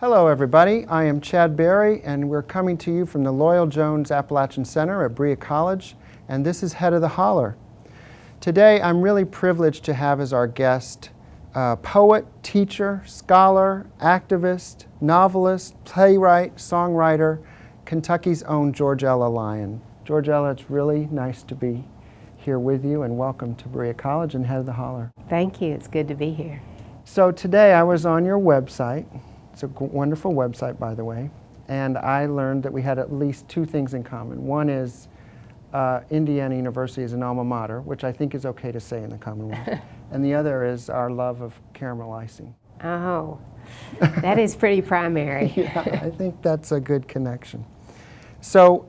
Hello everybody, I am Chad Berry and we're coming to you from the Loyal Jones Appalachian Center at Berea College, and this is Head of the Holler. Today I'm really privileged to have as our guest poet, teacher, scholar, activist, novelist, playwright, songwriter, Kentucky's own George Ella Lyon. George Ella, it's really nice to be here with you, and welcome to Berea College and Head of the Holler. Thank you, it's good to be here. So today I was on your website. It's a wonderful website, by the way, and I learned that we had at least two things in common. One is Indiana University is an alma mater, which I think is okay to say in the Commonwealth, and the other is our love of caramel icing. Oh, that is pretty primary. Yeah, I think that's a good connection. So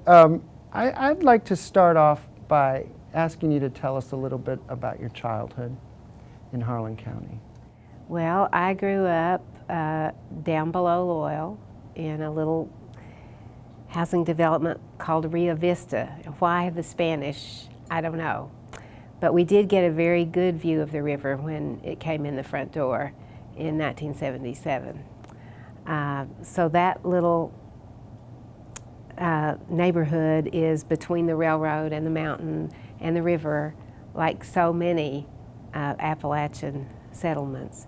I'd like to start off by asking you to tell us a little bit about your childhood in Harlan County. Well, I grew up down below Loyal in a little housing development called Rio Vista. Why the Spanish, I don't know. But we did get a very good view of the river when it came in the front door in 1977. So that little neighborhood is between the railroad and the mountain and the river, like so many Appalachian settlements.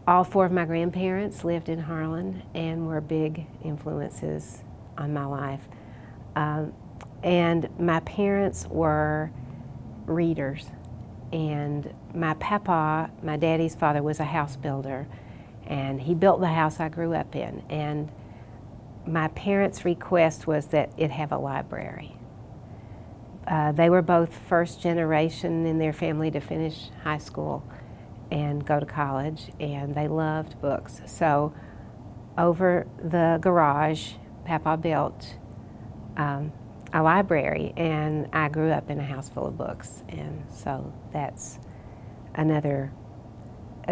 All four of my grandparents lived in Harlan and were big influences on my life. And my parents were readers. And my papa, my daddy's father, was a house builder. And he built the house I grew up in. And my parents' request was that it have a library. They were both first generation in their family to finish high school and go to college, and they loved books. So over the garage, Papa built a library, and I grew up in a house full of books, and so that's a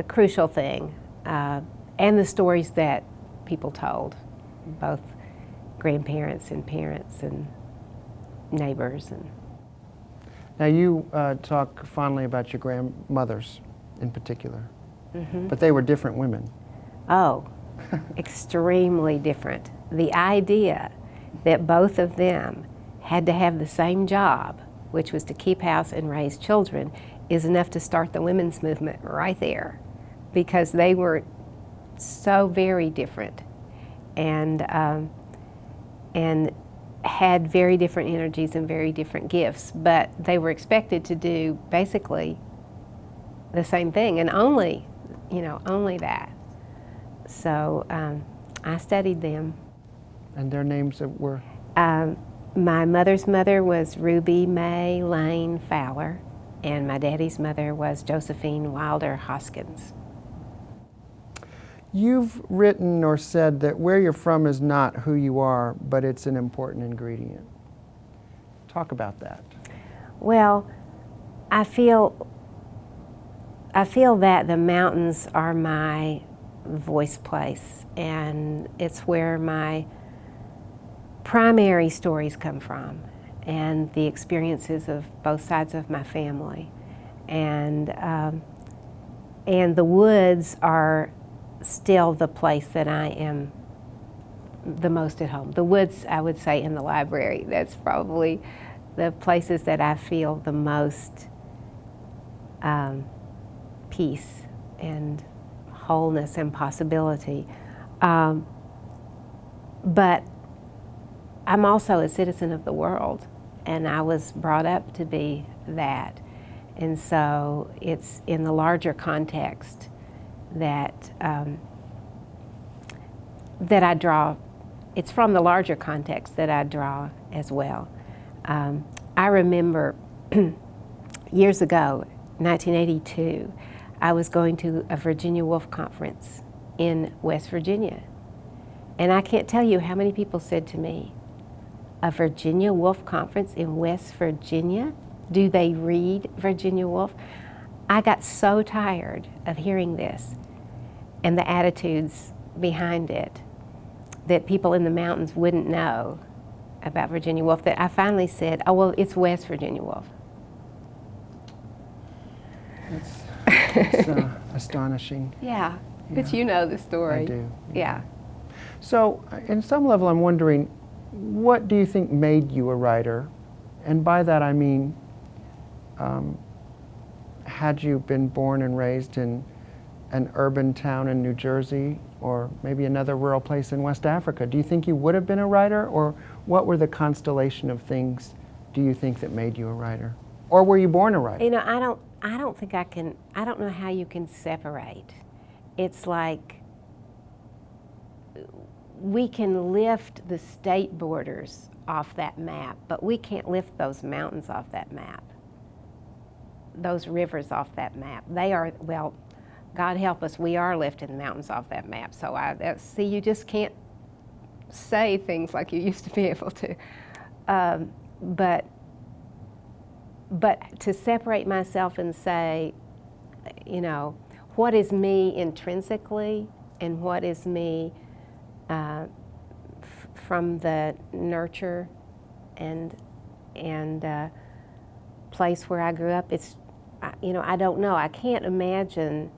crucial thing. And the stories that people told, both grandparents and parents and neighbors. Now you talk fondly about your grandmothers in particular, but they were different women. Oh, extremely different. The idea that both of them had to have the same job, which was to keep house and raise children, is enough to start the women's movement right there, because they were so very different and had very different energies and very different gifts, but they were expected to do basically the same thing, and only that. So I studied them. And their names were? My mother's mother was Ruby Mae Lane Fowler, and my daddy's mother was Josephine Wilder Hoskins. You've written or said that where you're from is not who you are, but it's an important ingredient. Talk about that. Well, I feel that the mountains are my voice place, and it's where my primary stories come from, and the experiences of both sides of my family. And the woods are still the place that I am the most at home. The woods, I would say, in the library. That's probably the places that I feel the most peace and wholeness and possibility. But I'm also a citizen of the world, and I was brought up to be that. And so it's in the larger context that I draw. It's from the larger context that I draw as well. I remember years ago, 1982, I was going to a Virginia Wolf conference in West Virginia. And I can't tell you how many people said to me, a Virginia Wolf conference in West Virginia? Do they read Virginia Woolf? I got so tired of hearing this and the attitudes behind it, that people in the mountains wouldn't know about Virginia Woolf, that I finally said, oh, well, it's West Virginia Woolf. It's astonishing. Yeah. But you know the story. I do. Yeah. So, in some level, I'm wondering, what do you think made you a writer? And by that I mean, had you been born and raised in an urban town in New Jersey, or maybe another rural place in West Africa, do you think you would have been a writer? Or what were the constellation of things, do you think, that made you a writer? Or were you born a writer? You know, I don't think I can, I don't know how you can separate. It's like we can lift the state borders off that map, but we can't lift those mountains off that map, those rivers off that map. They are, well, God help us, we are lifting the mountains off that map. So see, you just can't say things like you used to be able to. But to separate myself and say, you know, what is me intrinsically and what is me from the nurture and place where I grew up, it's, you know, I don't know. I can't imagine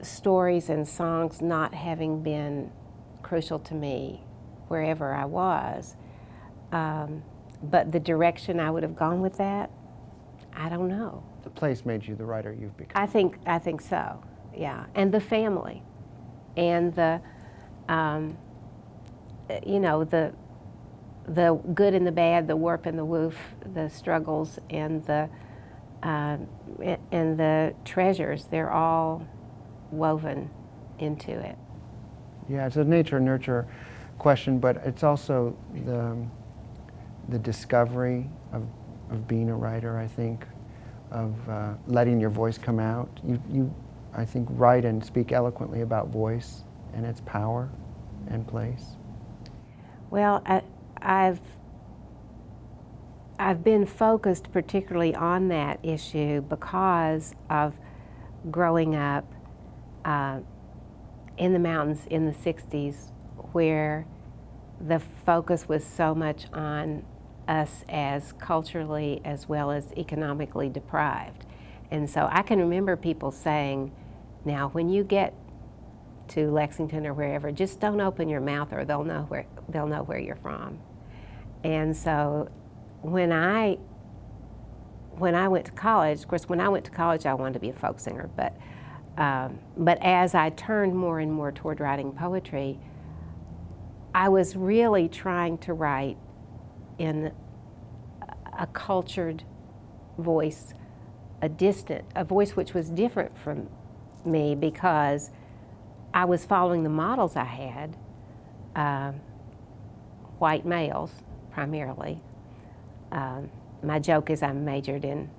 stories and songs not having been crucial to me wherever I was. But the direction I would have gone with that, I don't know. The place made you the writer you've become. I think so, yeah. And the family, and the, you know, the good and the bad, the warp and the woof, the struggles and the treasures. They're all woven into it. Yeah, it's a nature-nurture question, but it's also the discovery of being a writer, I think, of letting your voice come out. You, I think, write and speak eloquently about voice and its power and place. Well, I've been focused particularly on that issue because of growing up in the mountains in the 60s, where the focus was so much on us as culturally as well as economically deprived. And so I can remember people saying, now when you get to Lexington or wherever, just don't open your mouth or they'll know where you're from. And so when I went to college, of course when I went to college I wanted to be a folk singer, but as I turned more and more toward writing poetry, I was really trying to write in a cultured voice, a voice which was different from me because I was following the models I had, white males primarily. My joke is I majored in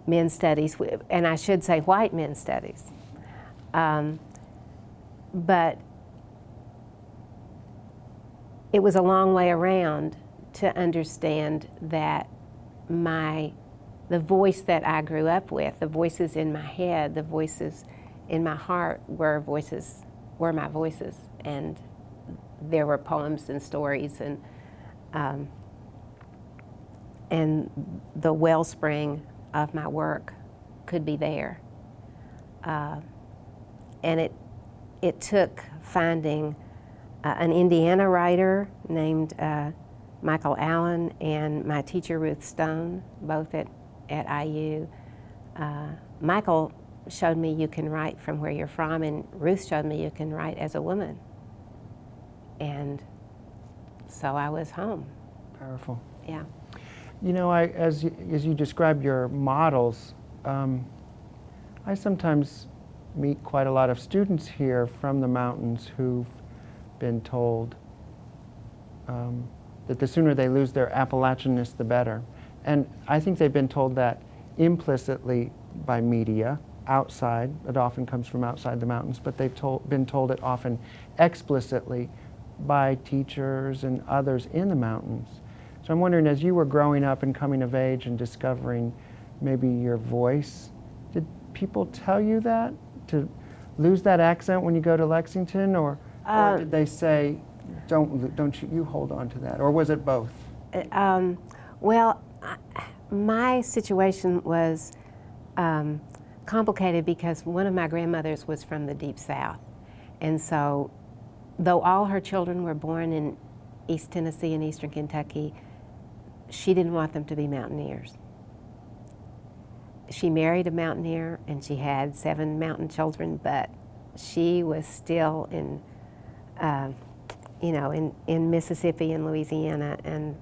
men's studies, and I should say white men's studies. But it was a long way around to understand that the voice that I grew up with, the voices in my head, the voices in my heart were my voices, and there were poems and stories and the wellspring of my work could be there. And it took finding an Indiana writer named Michael Allen and my teacher Ruth Stone, both at IU. Michael showed me you can write from where you're from, and Ruth showed me you can write as a woman. And so I was home. Powerful. Yeah. You know, as you describe your models, I sometimes meet quite a lot of students here from the mountains who've been told that the sooner they lose their Appalachianness, the better. And I think they've been told that implicitly by media outside. It often comes from outside the mountains, but they've been told it often explicitly by teachers and others in the mountains. So I'm wondering, as you were growing up and coming of age and discovering maybe your voice, did people tell you that, to lose that accent when you go to Lexington, or did they say, don't you hold on to that, or was it both? Well, my situation was complicated because one of my grandmothers was from the Deep South. And so, though all her children were born in East Tennessee and Eastern Kentucky, she didn't want them to be mountaineers. She married a mountaineer and she had 7 mountain children, but she was still in, in Mississippi and Louisiana, and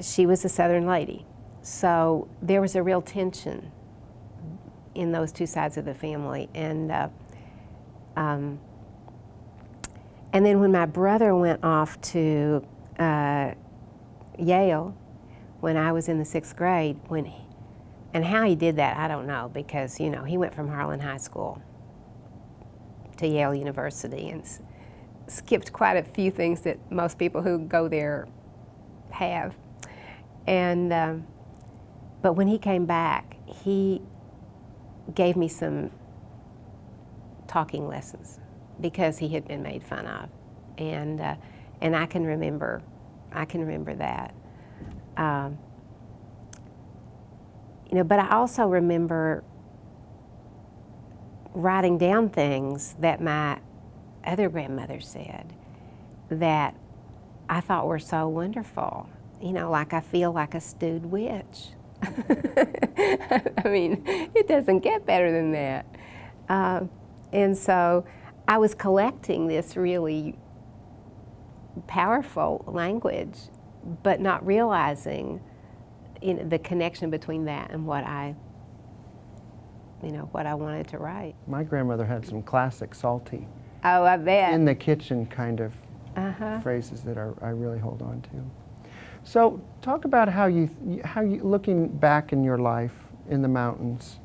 she was a Southern lady. So there was a real tension in those two sides of the family. And then when my brother went off to Yale, when I was in the 6th grade, and how he did that, I don't know, because he went from Harlan High School to Yale University and skipped quite a few things that most people who go there have. And but when he came back, he gave me some talking lessons because he had been made fun of, and I can remember that. But I also remember writing down things that my other grandmother said that I thought were so wonderful. Like I feel like a stewed witch. I mean, it doesn't get better than that. And so I was collecting this really powerful language, but not realizing the connection between that and what I wanted to write. My grandmother had some classic salty, Oh, I bet. in the kitchen kind of phrases that I really hold on to. So talk about how you, looking back in your life in the mountains,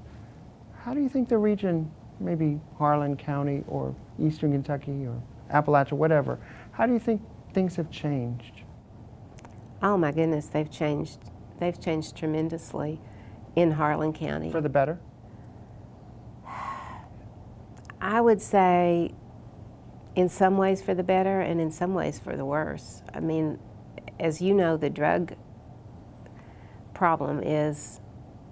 how do you think the region, maybe Harlan County or Eastern Kentucky or Appalachia, whatever, how do you think things have changed? Oh my goodness, they've changed tremendously in Harlan County. For the better? I would say in some ways for the better and in some ways for the worse. I mean, as you know, the drug problem is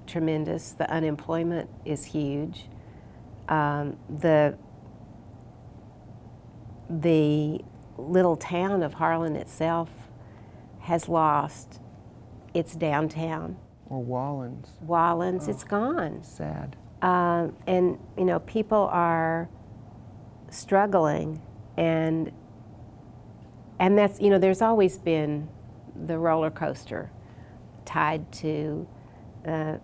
tremendous. The unemployment is huge. The little town of Harlan itself has lost its downtown. Or Wallens? Wallens, it's gone. Sad. And people are struggling, and that's there's always been the roller coaster tied to the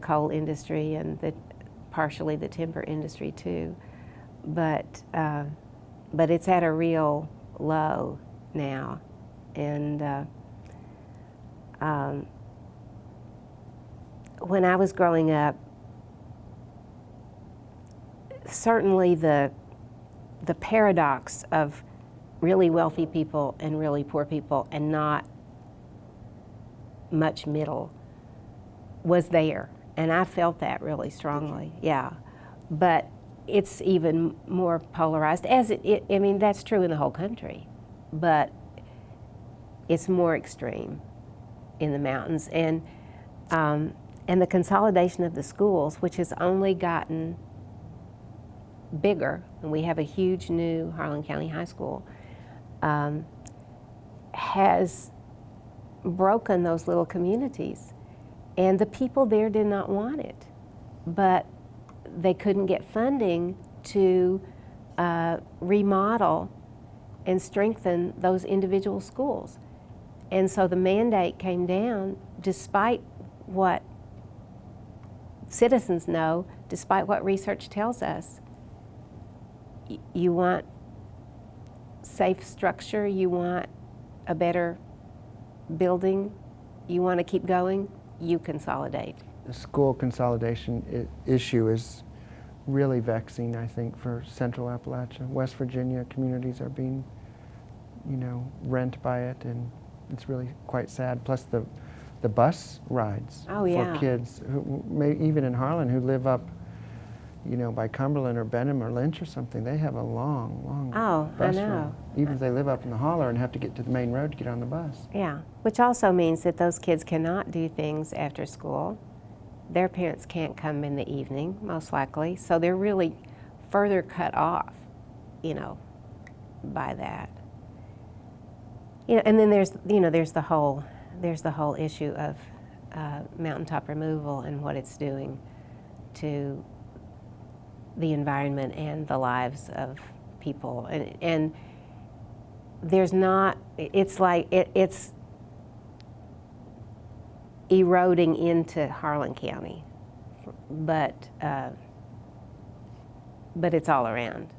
coal industry and partially the timber industry too, but it's at a real low now, and when I was growing up, certainly the paradox of really wealthy people and really poor people and not much middle was there, and I felt that really strongly. Yeah, but it's even more polarized, as I mean, that's true in the whole country, but it's more extreme in the mountains, and the consolidation of the schools, which has only gotten bigger, and we have a huge new Harlan County High School, has broken those little communities. And the people there did not want it, but they couldn't get funding to remodel and strengthen those individual schools. And so the mandate came down, despite what citizens know, despite what research tells us. You want safe structure, you want a better building, you want to keep going, you consolidate. The school consolidation issue is really vexing, I think, for Central Appalachia. West Virginia communities are being, rent by it, and it's really quite sad. Plus the bus rides for kids, who even in Harlan, who live up, by Cumberland or Benham or Lynch or something. They have a long bus ride. Even if they live up in the Holler and have to get to the main road to get on the bus. Yeah, which also means that those kids cannot do things after school their parents can't come in the evening, most likely, so they're really further cut off, by that. And then there's the whole issue of mountaintop removal and what it's doing to the environment and the lives of people. And there's not, it's like, it's eroding into Harlan County, but it's all around.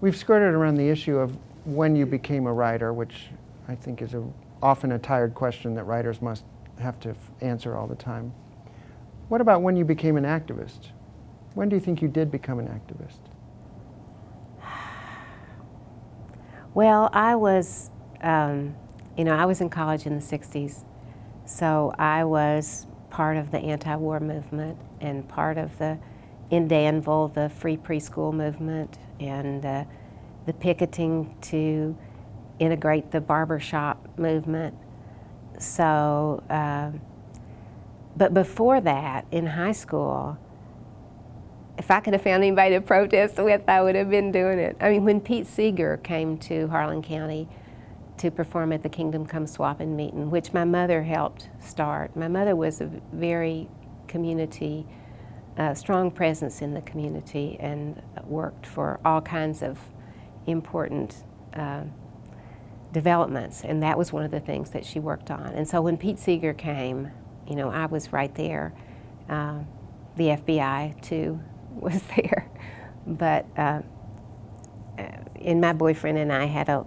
We've skirted around the issue of when you became a writer, which I think is often a tired question that writers must have to answer all the time. What about when you became an activist? When do you think you did become an activist? Well, I was in college in the 60s, so I was part of the anti-war movement and part of in Danville, the free preschool movement, and the picketing to integrate the barbershop movement. So, but before that, in high school, if I could have found anybody to protest with, I would have been doing it. I mean, when Pete Seeger came to Harlan County to perform at the Kingdom Come Swappin' Meeting, which my mother helped start. My mother was a very community, strong presence in the community, and worked for all kinds of important developments, and that was one of the things that she worked on. And so when Pete Seeger came, I was right there. The FBI too was there, but and my boyfriend and I had a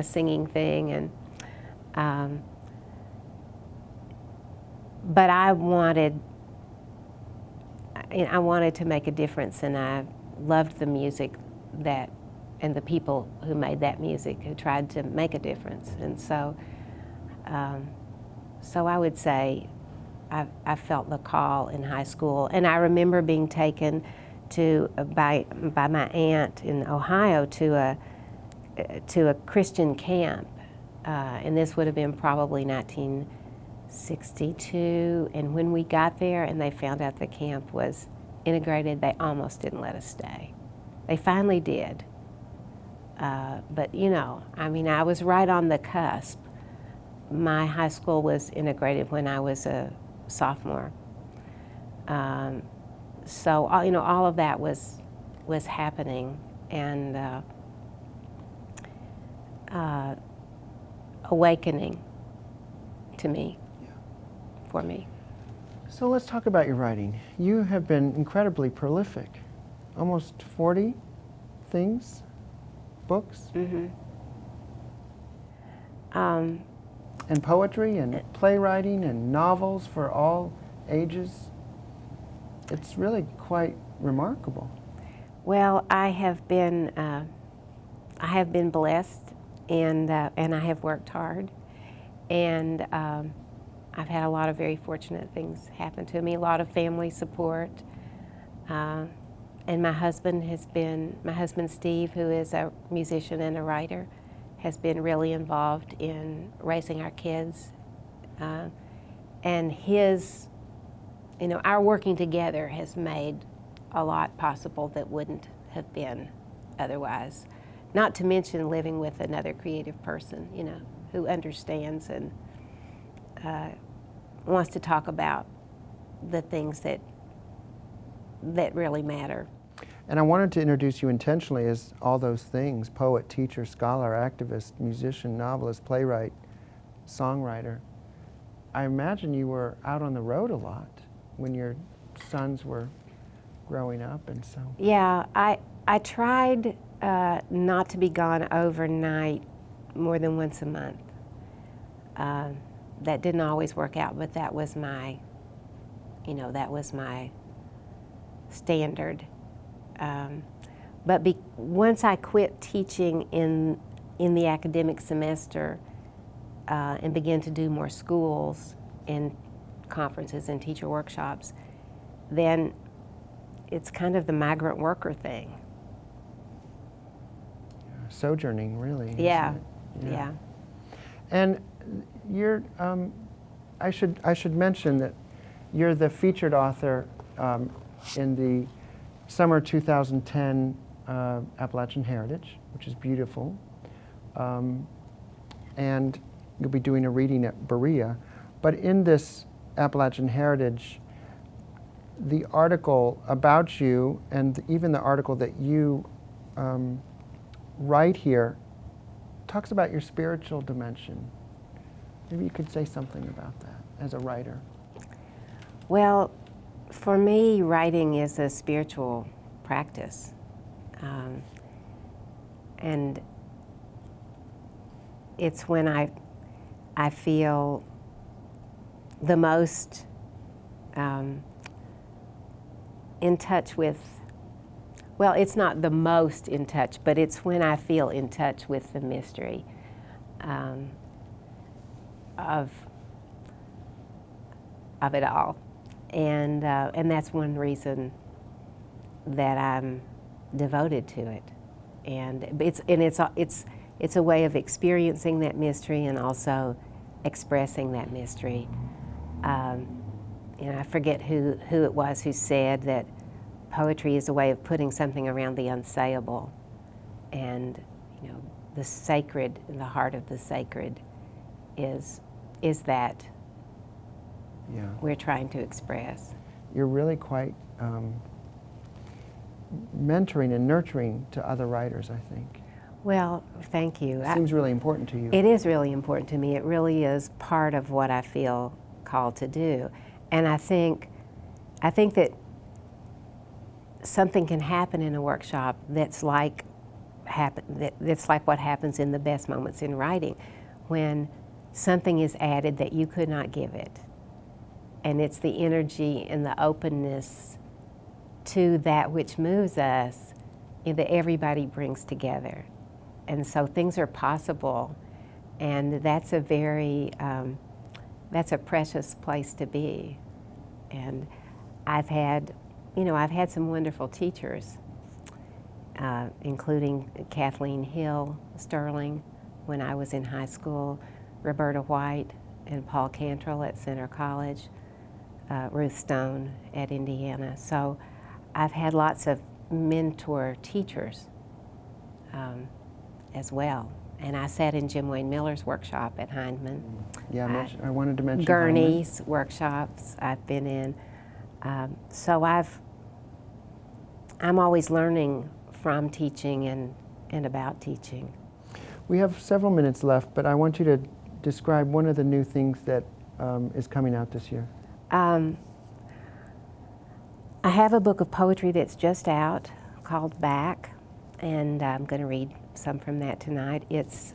singing thing, and but I wanted to make a difference, and I loved the music and the people who made that music, who tried to make a difference. And so I would say I felt the call in high school. And I remember being taken by my aunt in Ohio to a Christian camp, and this would have been probably 1962. And when we got there and they found out the camp was integrated, they almost didn't let us stay. They finally did. But I was right on the cusp. My high school was integrated when I was a sophomore. So all of that was happening, and awakening to me, for me. So let's talk about your writing. You have been incredibly prolific. Almost 40 things, books, and poetry and playwriting and novels for all ages. It's really quite remarkable. Well, I have been blessed, and I have worked hard, and I've had a lot of very fortunate things happen to me. A lot of family support, and my husband Steve, who is a musician and a writer, has been really involved in raising our kids, and our working together has made a lot possible that wouldn't have been otherwise. Not to mention living with another creative person, who understands and wants to talk about the things that really matter. And I wanted to introduce you intentionally as all those things: poet, teacher, scholar, activist, musician, novelist, playwright, songwriter. I imagine you were out on the road a lot when your sons were growing up, and so. Yeah, I tried not to be gone overnight more than once a month. That didn't always work out, but that was my standard. But once I quit teaching in the academic semester and began to do more schools and conferences and teacher workshops, then it's kind of the migrant worker thing. Sojourning, really. Yeah, isn't it? yeah. And you're, I should mention that You're the featured author in the summer 2010 Appalachian Heritage, which is beautiful. And you'll be doing a reading at Berea. But in this Appalachian Heritage, the article about you and even the article that you write here talks about your spiritual dimension. Maybe you could say something about that as a writer. Well, for me, writing is a spiritual practice. And it's when I feel the most in touch with, well, it's not the most in touch, but it's when I feel in touch with the mystery of it all. And that's one reason that I'm devoted to it. And it's a way of experiencing that mystery and also expressing that mystery. I forget who it was who said that poetry is a way of putting something around the unsayable, and the sacred, in the heart of the sacred, is that we're trying to express. You're really quite mentoring and nurturing to other writers, I think. Well, thank you. It seems really important to you. It is really important to me. It really is part of what I feel called to do. And I think that something can happen in a workshop that's like what happens in the best moments in writing, when something is added that you could not give it. And it's the energy and the openness to that which moves us that everybody brings together. And so things are possible, and that's a very, that's a precious place to be. And I've had some wonderful teachers, including Kathleen Hill Sterling when I was in high school, Roberta White and Paul Cantrell at Center College, Ruth Stone at Indiana. So I've had lots of mentor teachers as well. And I sat in Jim Wayne Miller's workshop at Hindman. Yeah, I wanted to mention Gurney's workshops I've been in. So I'm always learning from teaching and about teaching. We have several minutes left, but I want you to describe one of the new things that is coming out this year. I have a book of poetry that's just out called Back, and I'm going to read some from that tonight. It's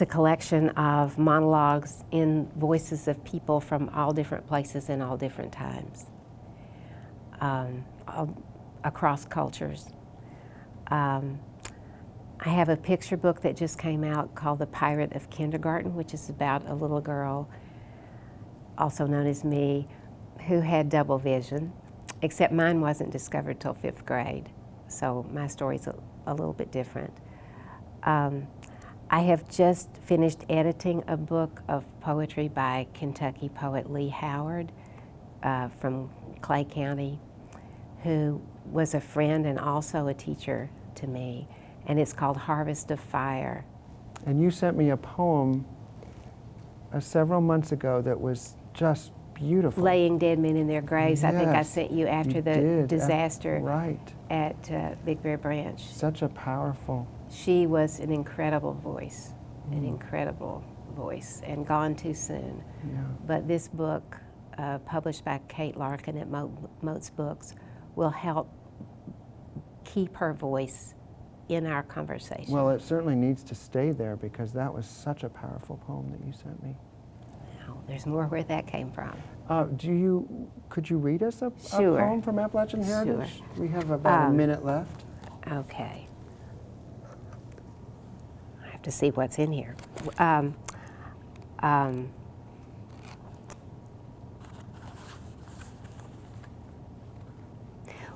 a collection of monologues in voices of people from all different places and all different times, across cultures. I have a picture book that just came out called The Pirate of Kindergarten, which is about a little girl, also known as me, who had double vision, except mine wasn't discovered till 5th grade. So my story's a little bit different. I have just finished editing a book of poetry by Kentucky poet Lee Howard from Clay County, who was a friend and also a teacher to me, and it's called Harvest of Fire. And you sent me a poem several months ago that was just beautiful. Laying dead men in their graves. Yes, I think I sent you after the disaster right. at Big Bear Branch. Such a powerful. She was an incredible voice, and gone too soon. Yeah. But this book, published by Kate Larkin at Moats Books, will help keep her voice in our conversation. Well, it certainly needs to stay there, because that was such a powerful poem that you sent me. There's more where that came from. Could you read us a Sure. poem from Appalachian Heritage? Sure. We have about a minute left. Okay. I have to see what's in here.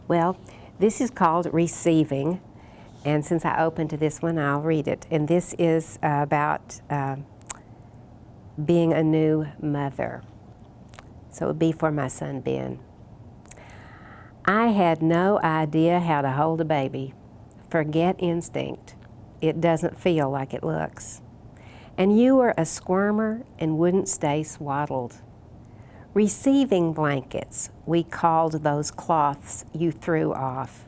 Well, this is called Receiving, and since I opened to this one, I'll read it. And this is about being a new mother. So it would be for my son, Ben. I had no idea how to hold a baby. Forget instinct. It doesn't feel like it looks. And you were a squirmer and wouldn't stay swaddled. Receiving blankets, we called those cloths you threw off,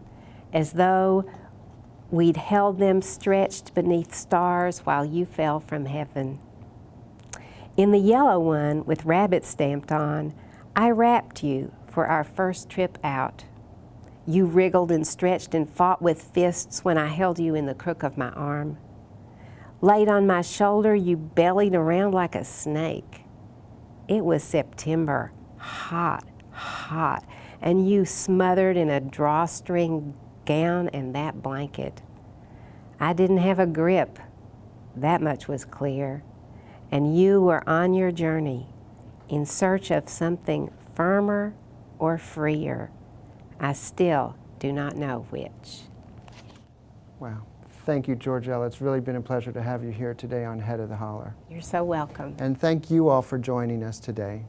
as though we'd held them stretched beneath stars while you fell from heaven. In the yellow one with rabbit stamped on, I wrapped you for our first trip out. You wriggled and stretched and fought with fists when I held you in the crook of my arm. Laid on my shoulder, you bellied around like a snake. It was September, hot, hot, and you smothered in a drawstring gown and that blanket. I didn't have a grip, that much was clear, and you were on your journey in search of something firmer or freer. I still do not know which. Wow. Thank you, George Ella. It's really been a pleasure to have you here today on Head of the Holler. You're so welcome. And thank you all for joining us today.